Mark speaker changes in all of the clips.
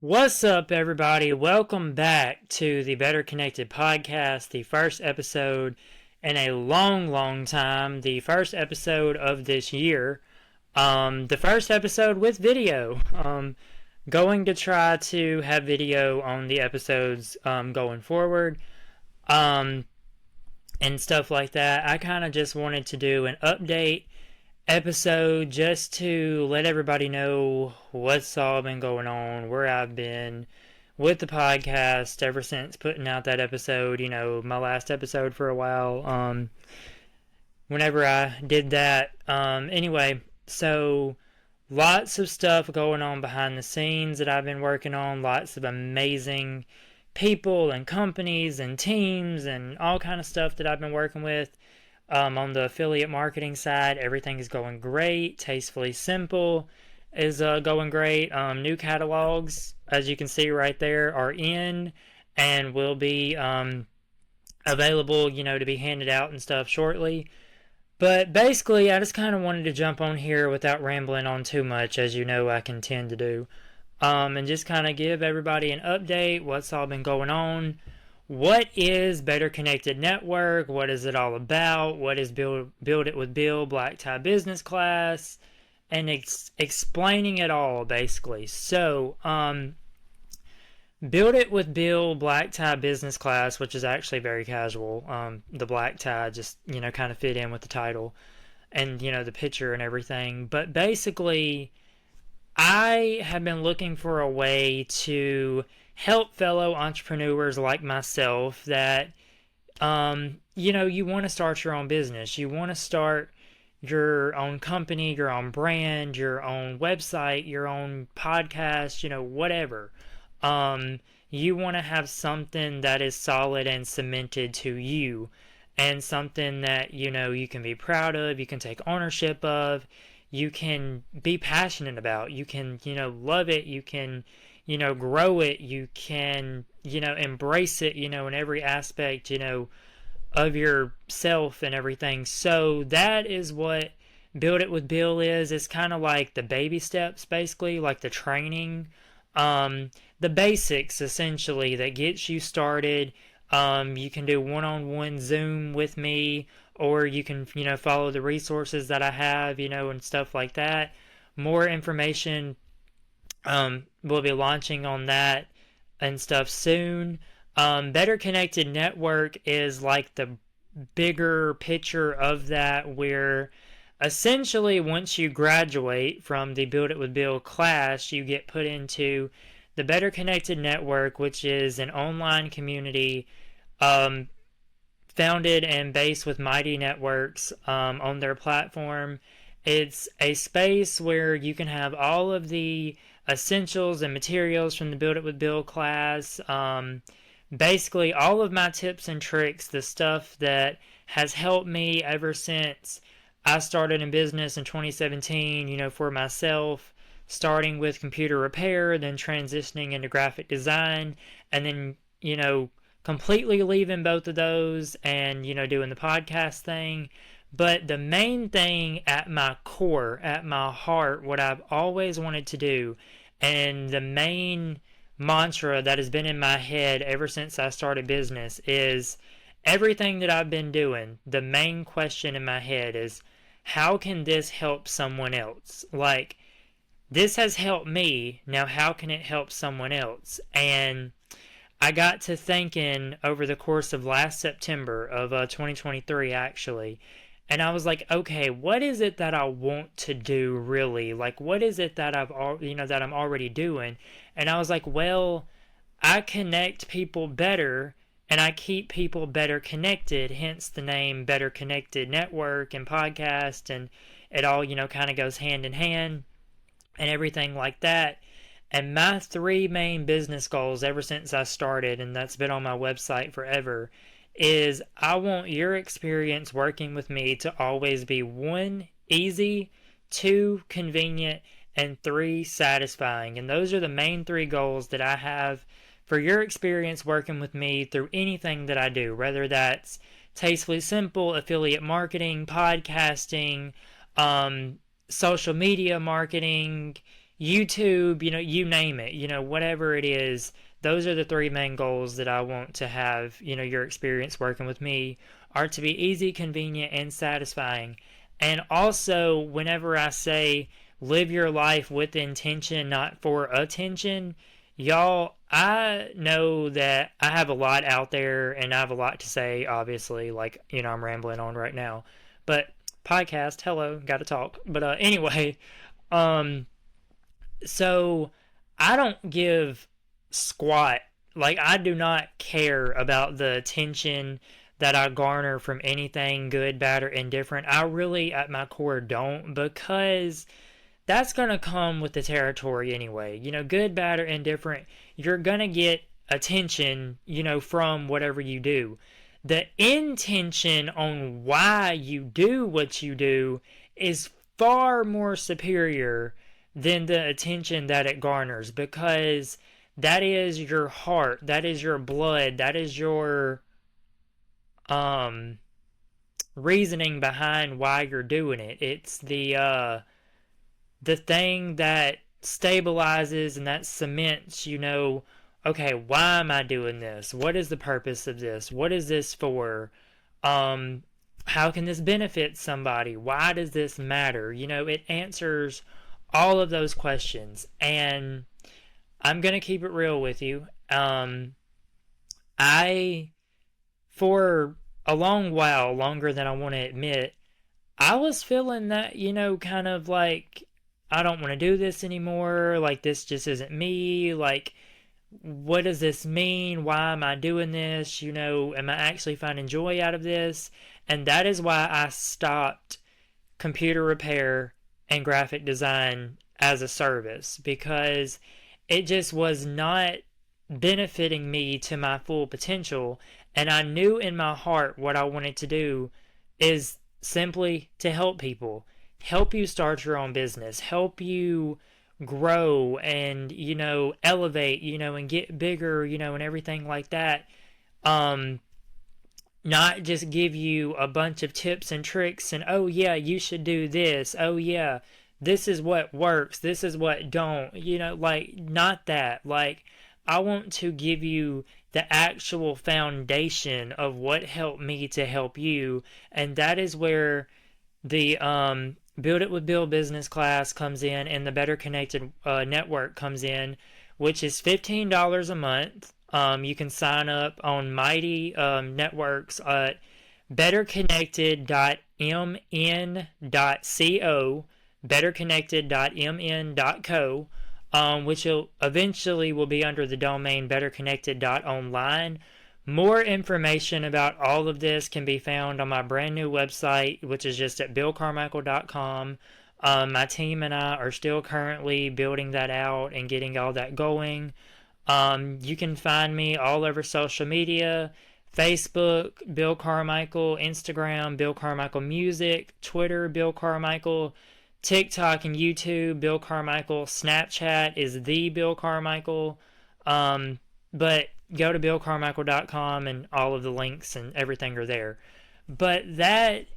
Speaker 1: What's up, everybody? Welcome back to the Better Connected podcast, the first episode in a long time, the first episode of this year, the first episode with video. Going to try to have video on the episodes going forward um, and stuff like that. I kind of just wanted to do an update episode just to let everybody know what's all been going on, where I've been with the podcast ever since putting out that episode, my last episode for a while. Whenever I did that. Anyway, so lots of stuff going on behind the scenes that I've been working on, lots of amazing people and companies and teams and all kind of stuff that I've been working with. On the affiliate marketing side, everything is going great. Tastefully Simple is going great. New catalogs, as you can see right there, are in and will be available, to be handed out and stuff shortly. But basically, I just kind of wanted to jump on here without rambling on too much, as you know I can tend to do, and just kind of give everybody an update, what's all been going on. What is Better Connected Network? What is it all about? What is Build It with Bill Black Tie Business Class? And explaining it all, basically. So, Build It with Bill Black Tie Business Class, which is actually very casual. The black tie just, kind of fit in with the title and, the picture and everything. But basically, I have been looking for a way to help fellow entrepreneurs like myself that, you want to start your own business. You want to start your own company, your own brand, your own website, your own podcast, whatever. You want to have something that is solid and cemented to you and something that, you can be proud of, you can take ownership of, you can be passionate about, you can, love it, you can, grow it, you can, embrace it, in every aspect, of yourself and everything. So that is what Build It with Bill is. It's kind of like the baby steps, basically, like the training, the basics, essentially, that gets you started. You can do one-on-one Zoom with me, or you can, follow the resources that I have, and stuff like that. More information we'll be launching on that and stuff soon. Better Connected Network is like the bigger picture of that, where essentially once you graduate from the Build It with Bill class, you get put into the Better Connected Network, which is an online community founded and based with Mighty Networks on their platform. It's a space where you can have all of the essentials and materials from the Build It with Bill class. Basically, all of my tips and tricks, the stuff that has helped me ever since I started in business in 2017, for myself, starting with computer repair, then transitioning into graphic design, and then, completely leaving both of those and, doing the podcast thing. But the main thing at my core, at my heart, what I've always wanted to do, and the main mantra that has been in my head ever since I started business, is everything that I've been doing, the main question in my head is, how can this help someone else? Like, this has helped me, now how can it help someone else? And I got to thinking over the course of last September of 2023, actually, and I was like, okay, what is it that I want to do really? Like, what is it that that I'm already doing? And I was like, well, I connect people better and I keep people better connected, hence the name Better Connected Network and podcast, and it all, kind of goes hand in hand and everything like that. And my three main business goals ever since I started, and that's been on my website forever, is I want your experience working with me to always be 1, easy, 2, convenient, and 3, satisfying. And those are the main 3 goals that I have for your experience working with me through anything that I do, whether that's Tastefully Simple, affiliate marketing, podcasting, social media marketing, YouTube, you name it, whatever it is. Those are the three main goals that I want to have, your experience working with me are to be easy, convenient, and satisfying. And also, whenever I say live your life with intention, not for attention, y'all, I know that I have a lot out there and I have a lot to say, obviously. Like, I'm rambling on right now. But podcast, hello, gotta talk. But anyway, um, so I don't give squat. Like, I do not care about the attention that I garner from anything good, bad, or indifferent. I really, at my core, don't, because that's going to come with the territory anyway. Good, bad, or indifferent, you're going to get attention, from whatever you do. The intention on why you do what you do is far more superior than the attention that it garners, because that is your heart, that is your blood, that is your um reasoning behind why you're doing it. It's the thing that stabilizes and that cements, okay, why am I doing this? What is the purpose of this? What is this for? Um, how can this benefit somebody? Why does this matter? It answers all of those questions. And I'm going to keep it real with you. I, for a long while, longer than I want to admit, I was feeling that, kind of like, I don't want to do this anymore. Like, this just isn't me. Like, what does this mean? Why am I doing this? Am I actually finding joy out of this? And that is why I stopped computer repair and graphic design as a service, because it just was not benefiting me to my full potential. And I knew in my heart what I wanted to do is simply to help people, help you start your own business, help you grow and, elevate, and get bigger, and everything like that. Um, Not just give you a bunch of tips and tricks and, oh yeah, you should do this. Oh yeah, this is what works. This is what don't. Like, not that. Like, I want to give you the actual foundation of what helped me to help you. And that is where the Build It with Bill business class comes in, and the Better Connected network comes in, which is $15 a month. You can sign up on Mighty Networks at betterconnected.mn.co, betterconnected.mn.co, which eventually will be under the domain betterconnected.online. More information about all of this can be found on my brand new website, which is just at billcarmichael.com. My team and I are still currently building that out and getting all that going. You can find me all over social media: Facebook, Bill Carmichael; Instagram, Bill Carmichael Music; Twitter, Bill Carmichael; TikTok and YouTube, Bill Carmichael; Snapchat is the Bill Carmichael. But go to billcarmichael.com and all of the links and everything are there. But that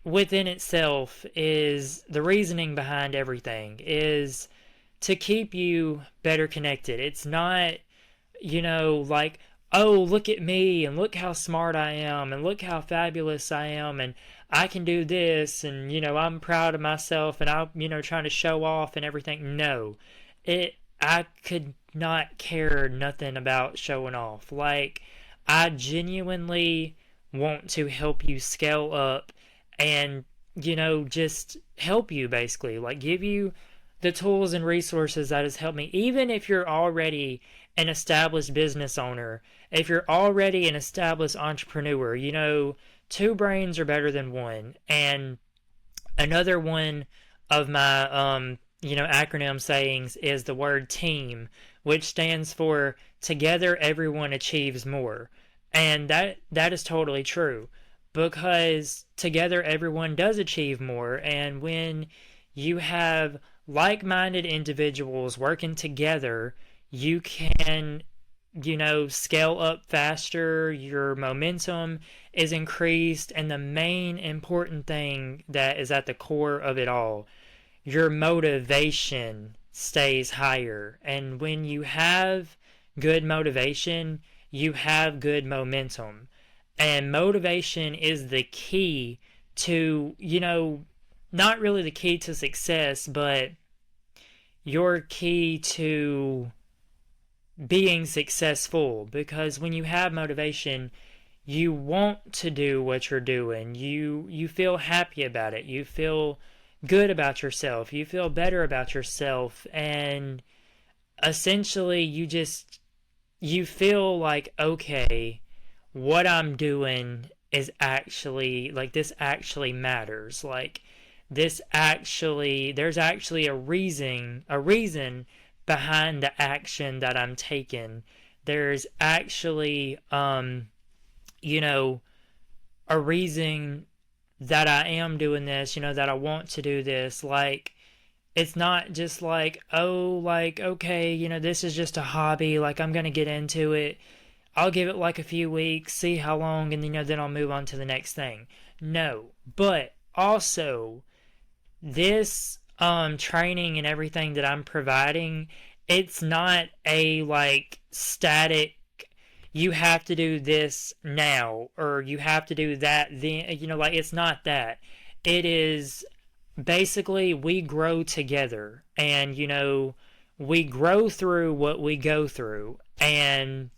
Speaker 1: within itself is the reasoning behind everything, is to keep you better connected. It's not, like, oh, look at me and look how smart I am and look how fabulous I am and I can do this and, I'm proud of myself and I'm, trying to show off and everything. No, I could not care nothing about showing off. Like, I genuinely want to help you scale up and, just help you basically. Like, give you the tools and resources that has helped me. Even if you're already an established business owner, if you're already an established entrepreneur, two brains are better than one. And another one of my, acronym sayings is the word team, which stands for together everyone achieves more. And that is totally true, because together everyone does achieve more. And when you have like-minded individuals working together, you can, scale up faster, your momentum is increased, and the main important thing that is at the core of it all, your motivation stays higher. And when you have good motivation, you have good momentum. And motivation is the key to, not really the key to success, but your key to being successful. Because when you have motivation, you want to do what you're doing. You feel happy about it. You feel good about yourself. You feel better about yourself, and essentially you feel like, okay, what I'm doing is actually like, this actually matters. Like, there's actually a reason behind the action that I'm taking. There's actually you know a reason that I am doing this, that I want to do this. Like, it's not just like, oh, like, okay, this is just a hobby, like, I'm gonna get into it. I'll give it like a few weeks, see how long, and then I'll move on to the next thing. No. But also, this training and everything that I'm providing, it's not a like static, you have to do this now or you have to do that then, like, it's not that. It is basically, we grow together, and we grow through what we go through. And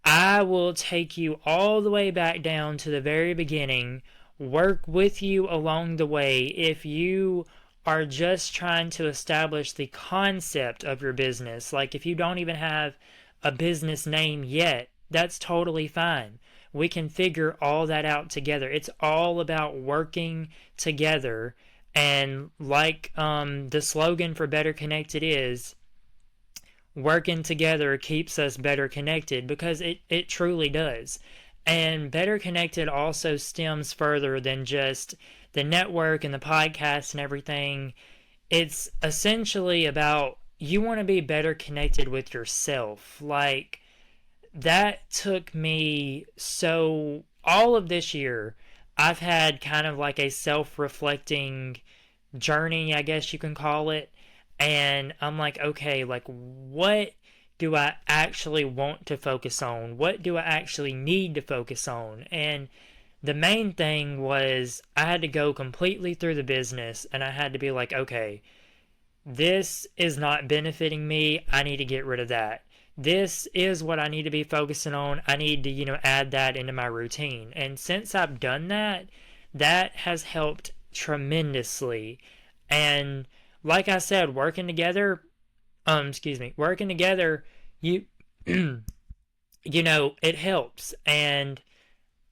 Speaker 1: I will take you all the way back down to the very beginning, work with you along the way. If you are just trying to establish the concept of your business, like if you don't even have a business name yet, that's totally fine. We can figure all that out together. It's all about working together. And like the slogan for Better Connected is, working together keeps us better connected, because it truly does. And Better Connected also stems further than just the network and the podcast and everything. It's essentially about, you want to be better connected with yourself. Like, that took me, so all of this year, I've had kind of like a self reflecting journey, I guess you can call it. And I'm like, okay, like, what do I actually want to focus on? What do I actually need to focus on? And the main thing was, I had to go completely through the business, and I had to be like, okay, this is not benefiting me. I need to get rid of that. This is what I need to be focusing on. I need to, add that into my routine. And since I've done that, that has helped tremendously. And like I said, working together, you, it helps. And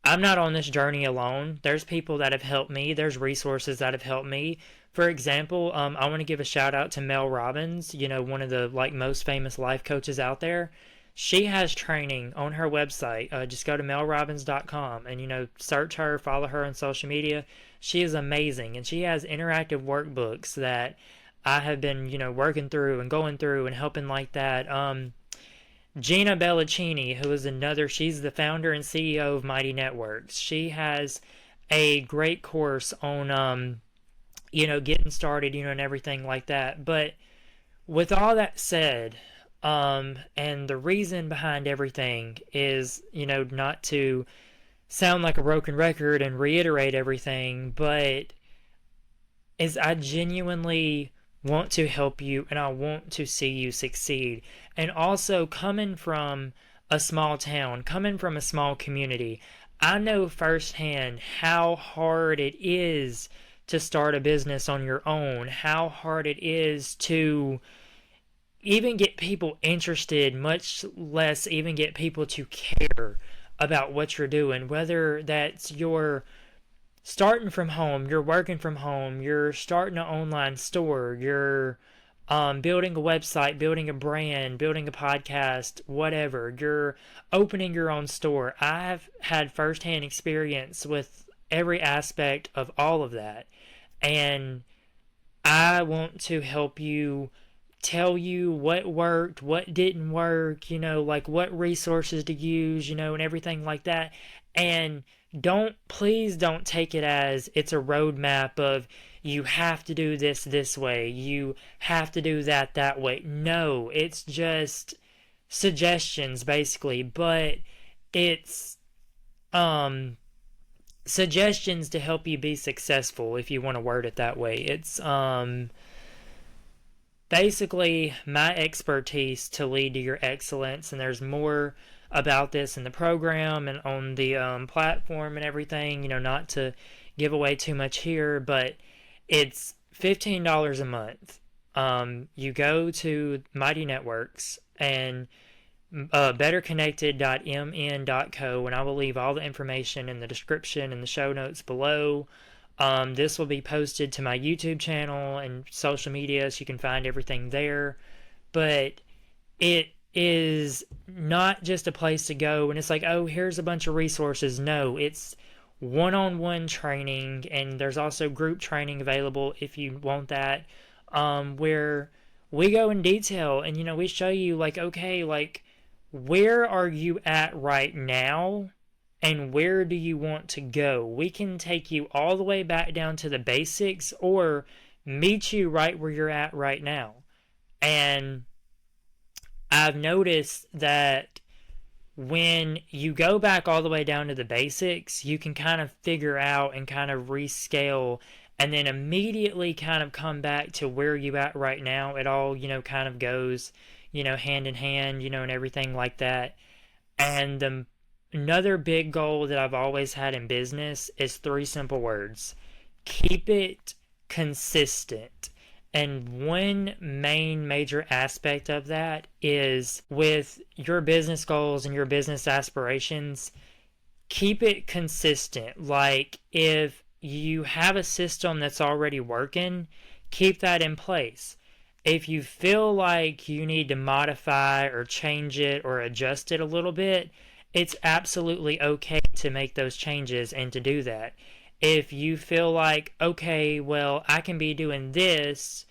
Speaker 1: I'm not on this journey alone. There's people that have helped me. There's resources that have helped me. For example, I want to give a shout out to Mel Robbins, one of the like most famous life coaches out there. She has training on her website. Just go to melrobbins.com and search her, follow her on social media. She is amazing, and she has interactive workbooks that I have been working through and going through and helping like that. Gina Bellaccini, who is she's the founder and CEO of Mighty Networks. She has a great course on, getting started, and everything like that. But with all that said, and the reason behind everything is, not to sound like a broken record and reiterate everything, but is I genuinely want to help you, and I want to see you succeed. And also, coming from a small town, coming from a small community, I know firsthand how hard it is to start a business on your own, how hard it is to even get people interested, much less even get people to care about what you're doing, whether that's your starting from home, you're working from home, you're starting an online store, you're building a website, building a brand, building a podcast, whatever. You're opening your own store. I've had firsthand experience with every aspect of all of that. And I want to help you, tell you what worked, what didn't work, like what resources to use, and everything like that. And please don't take it as it's a roadmap of you have to do this way, you have to do that way. No, it's just suggestions basically, but it's um suggestions to help you be successful, if you want to word it that way. It's basically my expertise to lead to your excellence, and there's more about this in the program and on the platform and everything, not to give away too much here, but it's $15 a month. You go to Mighty Networks and betterconnected.mn.co, and I will leave all the information in the description and the show notes below. This will be posted to my YouTube channel and social media, so you can find everything there. But it is not just a place to go and it's like, oh, here's a bunch of resources. No, it's one-on-one training, and there's also group training available if you want that, where we go in detail and we show you, like, okay, like, where are you at right now and where do you want to go? We can take you all the way back down to the basics or meet you right where you're at right now. And I've noticed that when you go back all the way down to the basics, you can kind of figure out and kind of rescale and then immediately kind of come back to where you at right now. It all, kind of goes, hand in hand, and everything like that. And another big goal that I've always had in business is 3 simple words: keep it consistent. And one main major aspect of that is with your business goals and your business aspirations, keep it consistent. Like, if you have a system that's already working, keep that in place. If you feel like you need to modify or change it or adjust it a little bit, it's absolutely okay to make those changes and to do that. If you feel like, okay, well, I can be doing this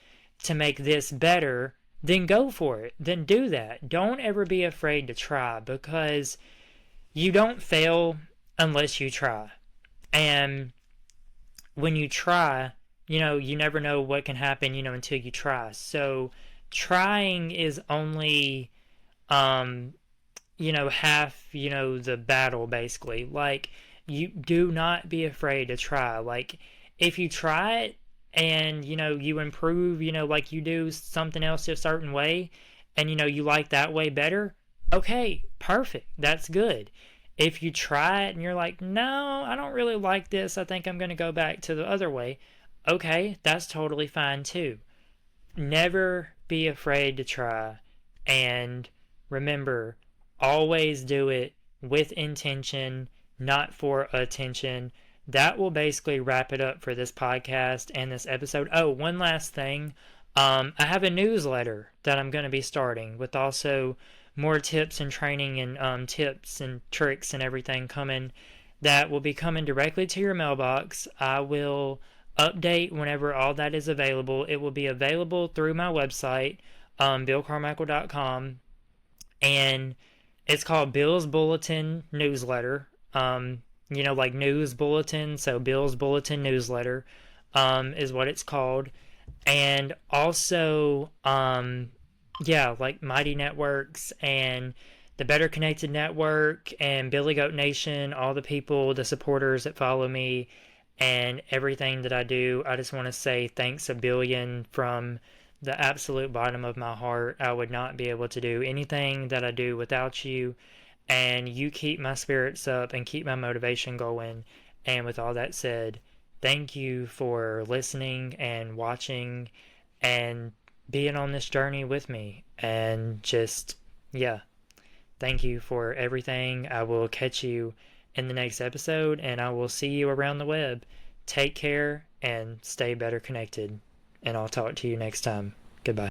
Speaker 1: to make this better, then go for it. Then do that. Don't ever be afraid to try, because you don't fail unless you try. And when you try, you never know what can happen, until you try. So trying is only, half, the battle, basically. Like, you do not be afraid to try. Like, if you try it and, you improve, like you do something else a certain way and, you like that way better, okay, perfect. That's good. If you try it and you're like, no, I don't really like this, I think I'm going to go back to the other way, okay, that's totally fine too. Never be afraid to try. And remember, always do it with intention, not for attention. That will basically wrap it up for this podcast and this episode. Oh, one last thing. I have a newsletter that I'm going to be starting with also more tips and training and tips and tricks and everything coming, that will be coming directly to your mailbox. I will update whenever all that is available. It will be available through my website, BillCarmichael.com, and it's called Bill's Bulletin Newsletter. Like news bulletin, so Bill's Bulletin Newsletter is what it's called. And also, like Mighty Networks and the Better Connected Network and Billy Goat Nation, all the people, the supporters that follow me and everything that I do, I just want to say thanks a billion from the absolute bottom of my heart. I would not be able to do anything that I do without you, and you keep my spirits up and keep my motivation going. And with all that said, thank you for listening and watching and being on this journey with me. And just, thank you for everything. I will catch you in the next episode, and I will see you around the web. Take care and stay better connected. And I'll talk to you next time.